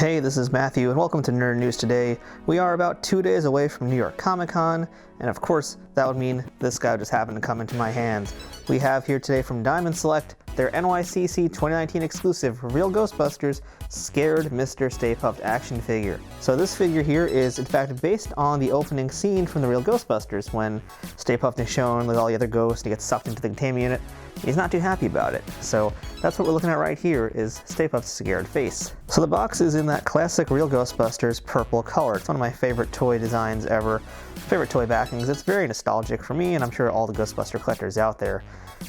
Hey, this is Matthew, and welcome to Nerd News Today. We are about 2 days away from New York Comic Con, and of course, that would mean this guy just happened to come into my hands. We have here today from Diamond Select their NYCC 2019 exclusive Real Ghostbusters Scared Mr. Staypuft action figure. So this figure here is in fact based on the opening scene from the Real Ghostbusters when Staypuft is shown with all the other ghosts and he gets sucked into the containment unit. He's not too happy about it. So that's what we're looking at right here is Staypuft's scared face. So the box is in that classic Real Ghostbusters purple color. It's one of my favorite toy designs ever, favorite toy backings. It's very nostalgic for me and I'm sure all the Ghostbuster collectors out there.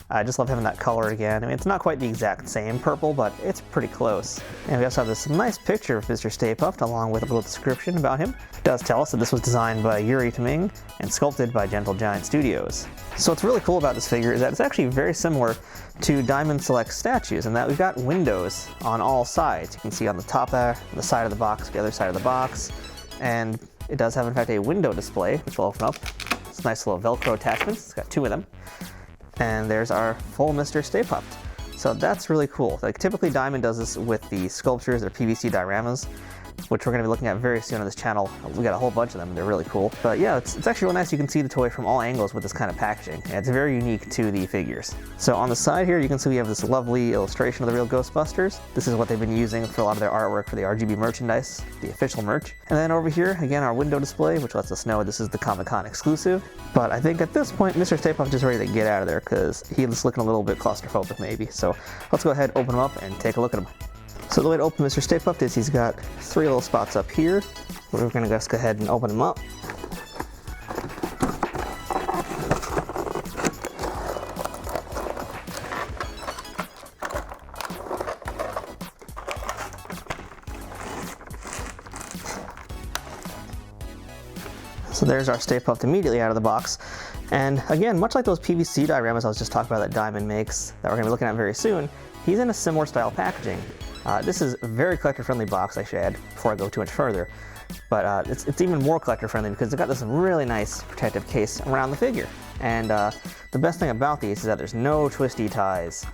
I just love having that color again. I mean, it's not quite the exact same purple, but it's pretty close. And we also have this nice picture of Mr. Staypuft along with a little description about him. It does tell us that this was designed by Yuri Taming and sculpted by Gentle Giant Studios. So what's really cool about this figure is that it's actually very similar to Diamond Select statues in that we've got windows on all sides. You can see on the top there, the side of the box, the other side of the box, and it does have in fact a window display, which will open up. It's a nice little Velcro attachments. It's got 2 of them. And there's our full Mr. Staypuft. So that's really cool. Like typically Diamond does this with the sculptures or PVC dioramas, which we're going to be looking at very soon on this channel. We got a whole bunch of them. They're really cool. But yeah, it's actually real nice. You can see the toy from all angles with this kind of packaging. And it's very unique to the figures. So on the side here, you can see we have this lovely illustration of the Real Ghostbusters. This is what they've been using for a lot of their artwork for the RGB merchandise, the official merch. And then over here, again, our window display, which lets us know this is the Comic-Con exclusive. But I think at this point, Mr. Staypuft is ready to get out of there because he's looking a little bit claustrophobic maybe. So let's go ahead, open him up, and take a look at him. So the way to open Mr. Staypuft is he's got 3 little spots up here. We're going to just go ahead and open him up. So there's our Staypuft immediately out of the box. And again, much like those PVC dioramas I was just talking about that Diamond makes, that we're going to be looking at very soon, he's in a similar style packaging. This is a very collector-friendly box, I should add, before I go too much further. But it's even more collector-friendly because it's got this really nice protective case around the figure. And the best thing about these is that there's no twisty ties.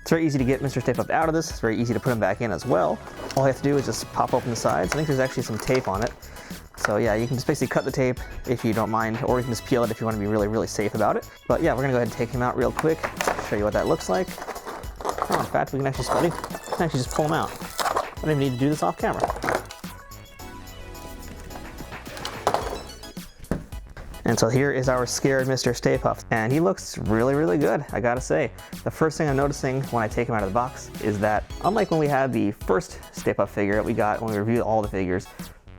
It's very easy to get Mr. Staypuft out of this. It's very easy to put him back in as well. All you have to do is just pop open the sides. I think there's actually some tape on it. So yeah, you can just basically cut the tape if you don't mind, or you can just peel it if you want to be really, really safe about it. But yeah, we're going to go ahead and take him out real quick, show you what that looks like. Oh, in fact, we can actually just pull him out. I don't even need to do this off camera. And so here is our scared Mr. Staypuft. And he looks really, really good, I gotta say. The first thing I'm noticing when I take him out of the box is that, unlike when we had the first Staypuft figure that we got when we reviewed all the figures,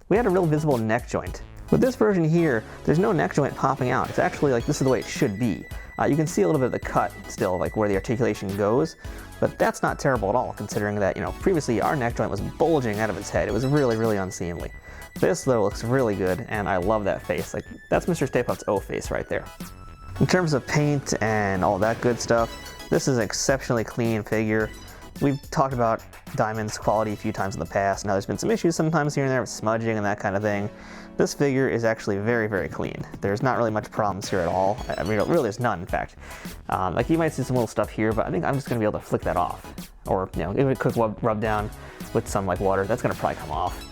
we had a real visible neck joint. With this version here, there's no neck joint popping out. It's actually like this is the way it should be. You can see a little bit of the cut still, like where the articulation goes, but that's not terrible at all, considering that, you know, previously our neck joint was bulging out of its head. It was really, really unseemly. This, though, looks really good, and I love that face. Like, that's Mr. Staypuft's O face right there. In terms of paint and all that good stuff, this is an exceptionally clean figure. We've talked about Diamond's quality a few times in the past. Now there's been some issues sometimes here and there with smudging and that kind of thing. This figure is actually very, very clean. There's not really much problems here at all. I mean, really there's none, in fact. Like you might see some little stuff here, but I think I'm just gonna be able to flick that off. Or, you know, give it a quick rub down with some like water. That's gonna probably come off.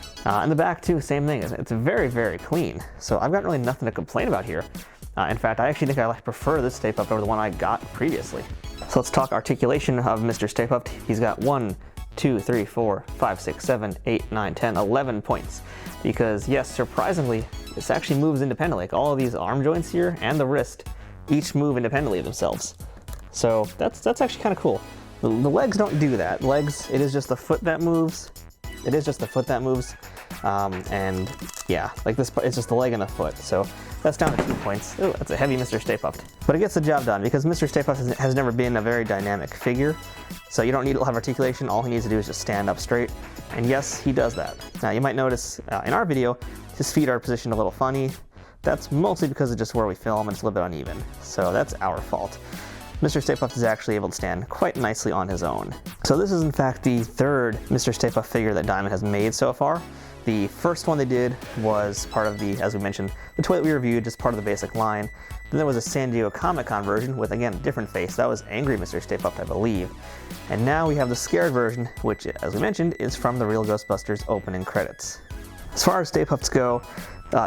In the back too, same thing. It's very, very clean. So I've got really nothing to complain about here. In fact, I actually think I prefer this Staypuft over the one I got previously. So let's talk articulation of Mr. Staypuft. He's got 1, 2, 3, 4, 5, 6, 7, 8, 9, 10, 11 points. Because yes, surprisingly, this actually moves independently. Like all of these arm joints here and the wrist each move independently of themselves. So that's actually kind of cool. The legs don't do that. Legs, it is just the foot that moves. It is just the foot that moves. And yeah, like this part, it's just the leg and the foot. So that's down to 2 points. Ooh, that's a heavy Mr. Staypuft. But it gets the job done because Mr. Staypuft has never been a very dynamic figure. So you don't need a lot of articulation. All he needs to do is just stand up straight. And yes, he does that. Now you might notice in our video, his feet are positioned a little funny. That's mostly because of just where we film and it's a little bit uneven. So that's our fault. Mr. Staypuft is actually able to stand quite nicely on his own. So this is in fact the 3rd Mr. Staypuft figure that Diamond has made so far. The first one they did was part of the, as we mentioned, the toy that we reviewed, just part of the basic line. Then there was a San Diego Comic-Con version with, again, a different face. That was Angry Mr. Staypuft, I believe. And now we have the Scared version, which, as we mentioned, is from the real Ghostbusters opening credits. As far as Stay Pufts go,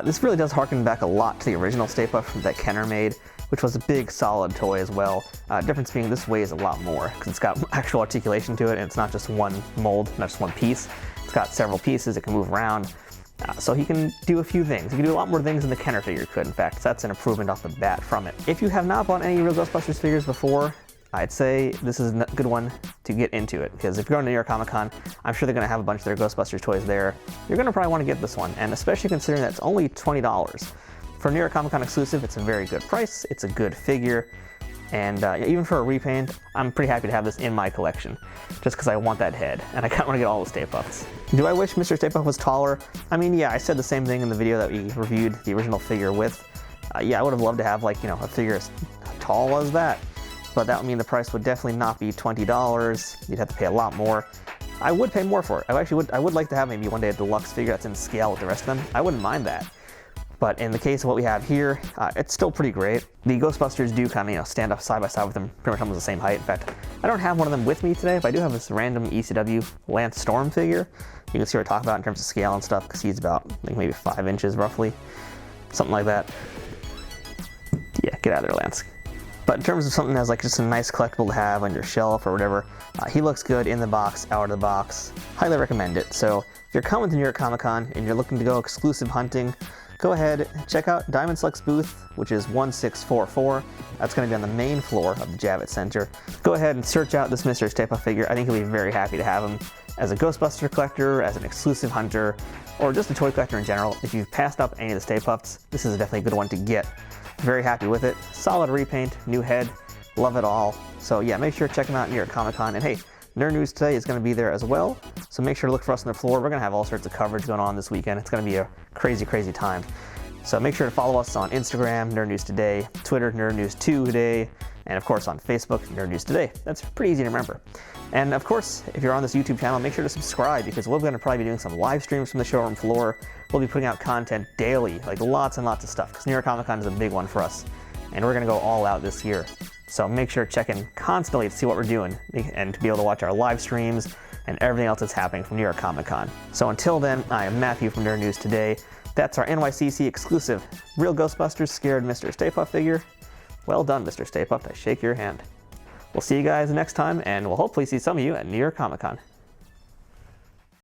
this really does harken back a lot to the original Stay Puft that Kenner made, which was a big, solid toy as well. Difference being this weighs a lot more, because it's got actual articulation to it, and it's not just one mold, not just one piece. It's got several pieces, it can move around. So he can do a few things. He can do a lot more things than the Kenner figure could, in fact. So that's an improvement off the bat from it. If you have not bought any real Ghostbusters figures before, I'd say this is a good one to get into it, because if you're going to New York Comic Con, I'm sure they're going to have a bunch of their Ghostbusters toys there. You're going to probably want to get this one, and especially considering that it's only $20. For New York Comic Con exclusive, it's a very good price, it's a good figure, and even for a repaint, I'm pretty happy to have this in my collection, just because I want that head, and I kind of want to get all the Stay Pufts. Do I wish Mr. Stay Puft was taller? I mean, yeah, I said the same thing in the video that we reviewed the original figure with. Yeah, I would have loved to have, like, you know, a figure as tall as that, but that would mean the price would definitely not be $20. You'd have to pay a lot more. I would pay more for it. I would like to have maybe one day a deluxe figure that's in scale with the rest of them. I wouldn't mind that. But in the case of what we have here, it's still pretty great. The Ghostbusters do kind of, you know, stand up side by side with them, pretty much almost the same height. In fact, I don't have one of them with me today, but I do have this random ECW Lance Storm figure. You can see what I talk about in terms of scale and stuff, because he's about, I think, maybe 5 inches roughly, something like that. Yeah, get out of there, Lance. But in terms of something that's like just a nice collectible to have on your shelf or whatever, he looks good in the box, out of the box. Highly recommend it. So if you're coming to New York Comic Con and you're looking to go exclusive hunting, go ahead, check out Diamond Select's booth, which is 1644. That's going to be on the main floor of the Javits Center. Go ahead and search out this Mr. Staypuft figure. I think you'll be very happy to have him as a Ghostbuster collector, as an exclusive hunter, or just a toy collector in general. If you've passed up any of the Stay Pufts, this is definitely a good one to get. Very happy with it. Solid repaint, new head, love it all. So yeah, make sure to check them out at New York Comic Con. And hey, Nerd News Today is going to be there as well, so make sure to look for us on the floor. We're going to have all sorts of coverage going on this weekend. It's going to be a crazy, crazy time. So make sure to follow us on Instagram, Nerd News Today, Twitter, Nerd News 2 Today, and of course on Facebook, Nerd News Today. That's pretty easy to remember. And of course, if you're on this YouTube channel, make sure to subscribe, because we're going to probably be doing some live streams from the showroom floor. We'll be putting out content daily, like lots and lots of stuff, because New York Comic Con is a big one for us, and we're going to go all out this year. So make sure to check in constantly to see what we're doing, and to be able to watch our live streams and everything else that's happening from New York Comic Con. So until then, I am Matthew from Nerd News Today. That's our NYCC exclusive Real Ghostbusters Scared Mr. Staypuft figure. Well done, Mr. Staypuft. I shake your hand. We'll see you guys next time, and we'll hopefully see some of you at New York Comic Con.